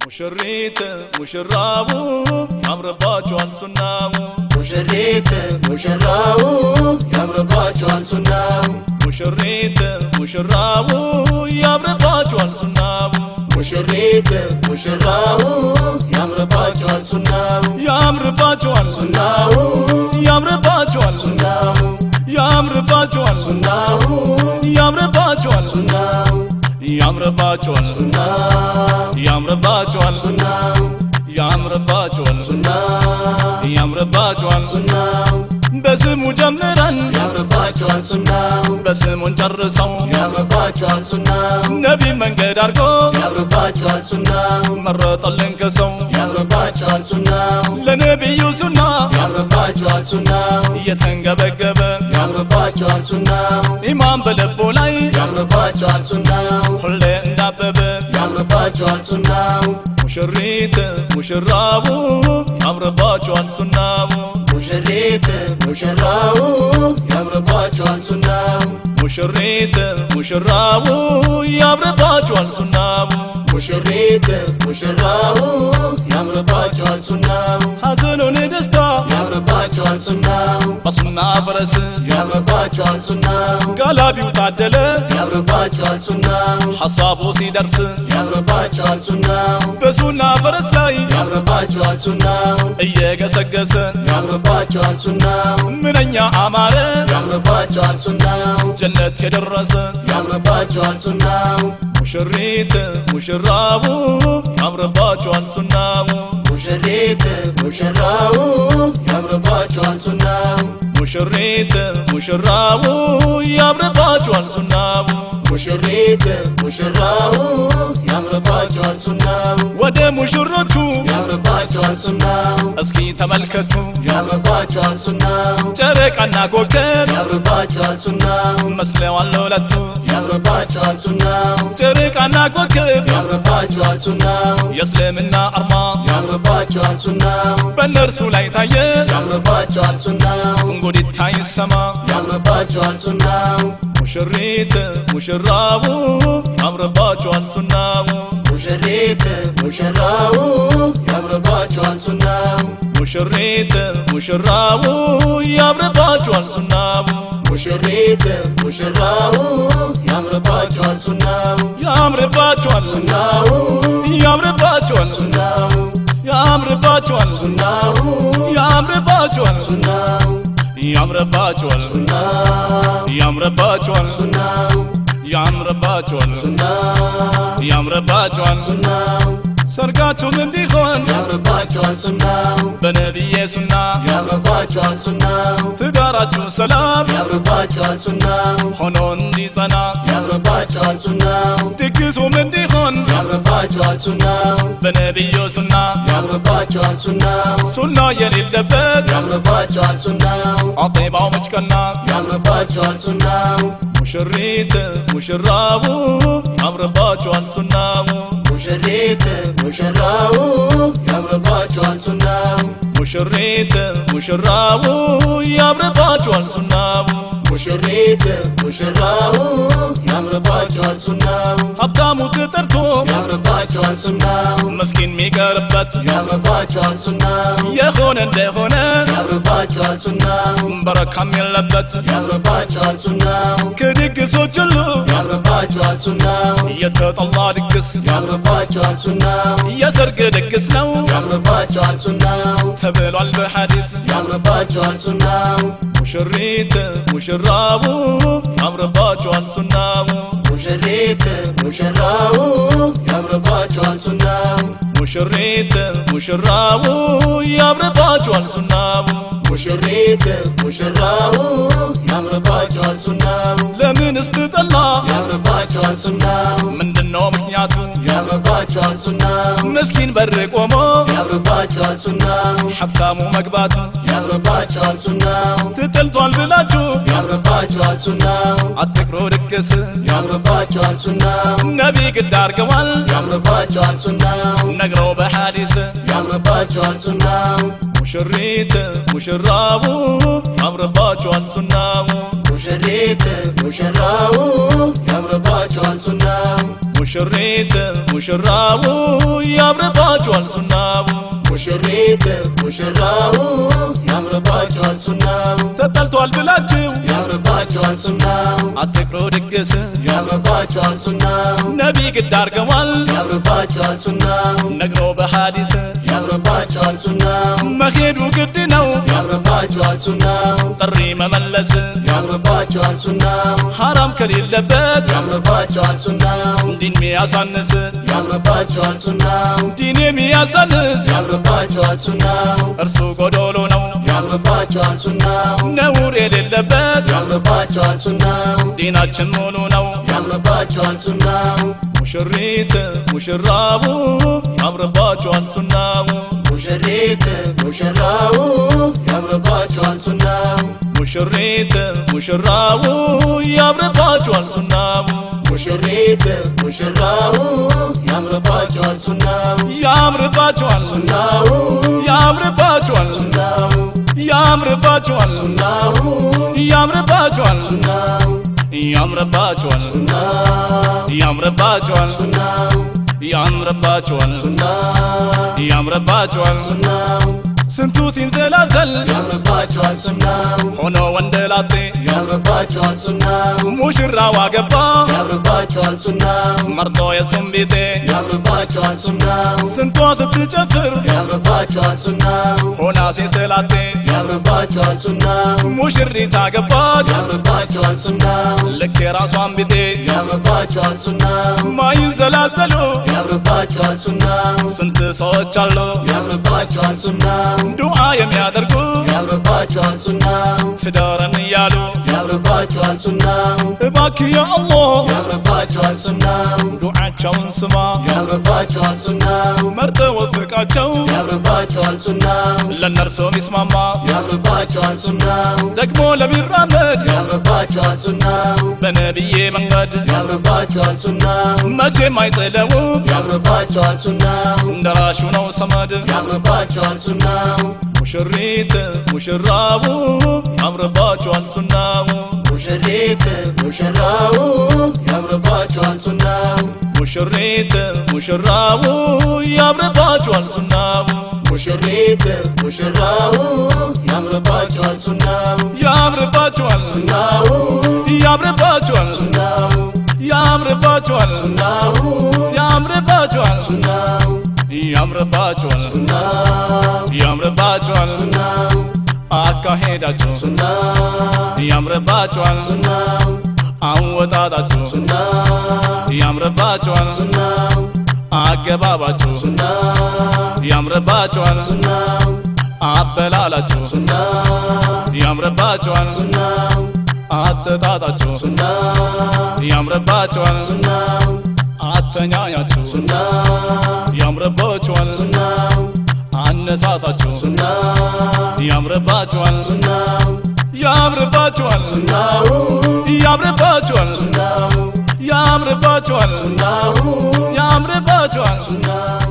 ሙሽሪት ሙሽራው ያምርባቸዋል ሱናው ሙሽሪት ሙሽራው ያምርባቸዋል ሱናው ሙሽሪት ሙሽራው ያምርባቸዋል ሱናው ሙሽሪት ሙሽራው ያምርባቸዋል ሱናው ያምርባቸዋል ሱናው ያምርባቸዋል ሱናው ያምርባቸዋል ሱናው ያምርባቸዋል ሱናው ያምርባቸዋል ሱናው ያምርባቸዋል ሱናው ያምርባቸዋል ሱናው ያምርባቸዋል ሱናው በስሙ ጀምረን ያምርባቸዋል ሱናው በስሙን ጨርሰው ያምርባቸዋል ሱናው ነቢ መንገድ አድርጎ ያምርባቸዋል ሱናው መረጠልን ከሰው ያምርባቸዋል ሱናው ለነቢዩ ሱና ያምርባቸዋል ሱናው እየተንገበገበ ያምርባቸዋል ሱናው ኢማን በልቡ ላይ ያምርባቸዋል ሱናው ሁሌ እንዳበበ ያምርባቸዋል ሱናው ሙሽሪት ሙሽራው ያምርባቸዋል ሱናው ሙሽሪት ሙሽራው ያምርባቸዋል ሱናው ሙሽሪት ሙሽራው ያምርባቸዋል ሱናው ሙሽሪት ሙሽራው ያምርባቸዋል ሱናው ሐዘኑን ደስታ ያምርባቸዋል ሱናው በሱና ፈረስ ያምርባቸዋል ሱናው ጋላቢው ታደለ ያምርባቸዋል ሱናው ሐሳቡ ሲደርስ ያምርባቸዋል ሱናው በሱና ፈረስ ላይ ያምርባቸዋል ሱናው እየገሰገሰ ያምርባቸዋል ሱናው ምንኛ አማረ ያምርባቸዋል ሱናው ጀነት የደረሰ ያምርባቸዋል ሱናው ሙሽሪት ሙሽራው ያምርባቸዋል ሱናው ሙሽሪት ሙሽራው ያምርባቸዋል ሱናው ሙሽሪት ሙሽራው ያምርባቸዋል ሱናው ሙሽሪት ሙሽራው ያምርባቸዋል ሱናው ወደ ሙሽሮቹ ያምርባቸዋል ሱናው እስኪ ተመልከቱ ያምርባቸዋል ሱናው ጨረቃና ኮከብ ያምርባቸዋል ሱናው መስለዋል ለሁለቱ ያምርባቸዋል ሱናው ጨረቃና ኮከብ ያምርባቸዋል ሱናው የእስልምና አርማ ያምርባቸዋል ሱናው በእነርሱ ላይ ታየ ያምርባቸዋል ሱናው እንጉዲታ ይሰማ ያምርባቸዋል ሱናው ሙሽሪት ሙሽራው ያምርባቸዋል ሱናው ሙሽሪት ሙሽራው ያምርባቸዋል ሱናው ሙሽሪት ሙሽራው ያምርባቸዋል ሱናው ሙሽሪት ሙሽራው ያምርባቸዋል ሱናው ያምርባቸዋል ሱናው ያምርባቸዋል ሱናው ያምርባቸዋል ሱናው ያምርባቸዋል ሱናው ያምርባቸዋል ሱናው ያምርባቸዋል ሱናው ያምርባቸዋል ሱናው ያምርባቸዋል ሱናው ሰርጋችሁም እንዲሆን ያምርባቸዋል ሱናው በነቢዬ ሱና ያምርባቸዋል ሱናው ትዳራችሁ ሰላም ያምርባቸዋል ሱናው ሆኖ እንዲጸና ያምርባቸዋል ሱናው ድግሱም እንዲሆን ያምርባቸዋል ሱናው በነቢዩ ሱና ያምርባቸዋል ሱናው ሱና የሌለበት ያምርባቸዋል ሱናው አጤባው መችቀና ያምርባቸዋል ሱናው ሙሽሪት ሙሽራው ያምርባቸዋል ሱናው ሙሽሪት ሙሽራው ያምርባቸዋል ሱናው ሙሽሪት ሙሽራው ያምርባቸዋል ሱናው ሙሽሪት ሙሽራው ያምርባቸዋል ሱናው ሀብታሙ ተጠርቶ ያምርባቸዋል ሱናው መስኪን የሚቀርበት ያምርባቸዋል ሱናው የሆነ እንደሆነ ያምርባቸዋል ሱናው በረካም የለበት ያምርባቸዋል ሱናው ከድግሶች ሁሉ ያምርባቸዋል ሱናው የተጠላ ድግስ ያምርባቸዋል ሱናው የሰርግ ድግስ ነው ያምርባቸዋል ሱናው ተብሏል በሐዲስ ያምርባቸዋል ሱናው ሙሽሪት ሙሽራው ያምርባቸዋል ሱናው ሙሽሪት ሙሽራው ያምርባቸዋል ሱናው ሙሽሪት ሙሽራው ያምርባቸዋል ሱናው ሙሽሪት ሙሽራው ያምርባቸዋል ሱናው ለምን ስትጠላ ያምርባቸዋል ሱናው ምንድነው ምክንያቱ ያምርባቸዋል ሱናው መስኪን በር ቆሞ ያምርባቸዋል ሱናው ሀብታሙ መግባቱ ያምርባቸዋል ሱናው ትጥልቷል ብላችሁ ያምርባቸዋል ሱናው አትቅሮ ድግስ ያምርባቸዋል ሱናው ነቢ ግድ አርገዋል ያምርባቸዋል ሱናው ነግረው በሐዲስ ያምርባቸዋል ሱናው ሙሽሪት ሙሽራው ያምርባቸዋል ሱናው ሙሽሪት ሙሽራው ያምርባቸዋል ሱናው ሙሽሪት ሙሽራው ያምርባችኋል ሱናው ሙሽሪት ሙሽራው ያምርባችኋል ሱናው ተጠልቷል ብላችሁ ያምርባችኋል ሱናው አትቅሩ ድግስ ያምርባችኋል ሱናው ነቢ ግድ አርገዋል ያምርባችኋል ሱናው ነግሮ በሐዲስ ያምርባችኋል ሱናው መሄዱ ግድ ነው ያምርባችኋል ሱናው ጥሪ መመለስ ያምርባችኋል ሱናው ሐራም ከሌለበት ያምርባችኋል ሱናው ዲን ሚያሳንስ ያምርባችኋል ሱናው ዲን የሚያሳንስ ያምርባችኋል ሱናው እርሱ ጎዶሎ ነው ያምርባችኋል ሱናው ነውር የሌለበት ያምርባችኋል ሱናው ዲናችን ሙሉ ነው ያምርባችኋል ሱናው ሙሽሪት ሙሽራው ያምርባችኋል ሱናው ሙሽሪት ሙሽራው ያምርባችኋል ሱናው ሙሽሪት ሙሽራው ያምርባችኋል ሱናው ሙሽሪት ሙሽራው ያምርባችኋል ሱናው ያምርባችኋል ሱናው ያምርባችኋል ሱናው ያምርባችኋል ሱናው ያምርባችኋል ሱናው ያምርባችኋል ሱናው ያምርባችኋል ሱናው ያምርባችኋል ሱናው ያምርባችኋል ሱናው ስንቱ ሲንዘላዘል ያምርባችኋል ሱናው ሆኖ ወንደላጤ ያምርባችኋል ሱናው ሙሽራው አገባ ያምርባችኋል ሱናው መርጦ የሱም ቤቴ ያምርባችኋል ሱናው ስንቷ ስትጨፍር ያምርባችኋል ሱናው ሆና ሴትላጤ ያምርባችኋል ሱናው ሙሽሪት አገባች ያምርባችኋል ሱናው ልክ የራሷን ቤቴ ያምርባችኋል ሱናው ማይንዘላዘሉ ያምርባችኋል ሱናው ስንት ሰዎች አሉ ያምርባችኋል ሱናው ዱዓ የሚያደርጉ ያምርባችኋል ሱናው ትዳረን እያሉ ያምርባችኋል ሱናው እባክህ ያ አላህ ያምርባችኋል ሱናው ዱዓቸውን ስማ ያምርባችኋል ሱናው መርጠ ወፍቃቸው ያምርባችኋል ሱናው ለነርሱ ሚስማማ ያምርባችኋል ሱናው ደግሞ ለሚራመድ ያምርባችኋል ሱናው በነቢዬ መንገድ ያምርባችኋል ሱናው መቼም አይጥለውም ያምርባችኋል ሱናው እንደራሹ ነው ሰመድ ያምርባችኋል ሱናው ሙሽሪት ሙሽራው ያምርባችኋል ሱናው ሙሽሪት ሙሽራው ያምርባችኋል ሱናው ሙሽሪት ሙሽራው ያምርባችኋል ሱናው ሙሽሪት ሙሽራው ያምርባችኋል ሱናው ያምርባችኋል ሱናው ያምርባችኋል ሱናው ያምርባችኋል ሱናው ያምርባችኋል ሱናው ያምርባችኋል ሱናው ያምርባችኋል ሱናው አካሄዳችሁ ሱናው ያምርባችኋል ሱናው አወጣጣችሁ ሱናው ያምርባችኋል ሱናው አገባባችሁ ሱናው ያምርባችኋል ሱናው አበላላችሁ ሱናው ያምርባችኋል ሱናው አጠጣጣችሁ ሱናው ያምርባችኋል ሱናው አተኛኛችሁ ሱናው ያምርባችኋል ሱናው አነሳሳችሁ ሱናው ያምርባችኋል ሱናው ያምርባችኋል ሱናው ያምርባችኋል ሱናው ያምርባችኋል ሱናው ያምርባችኋል ሱናው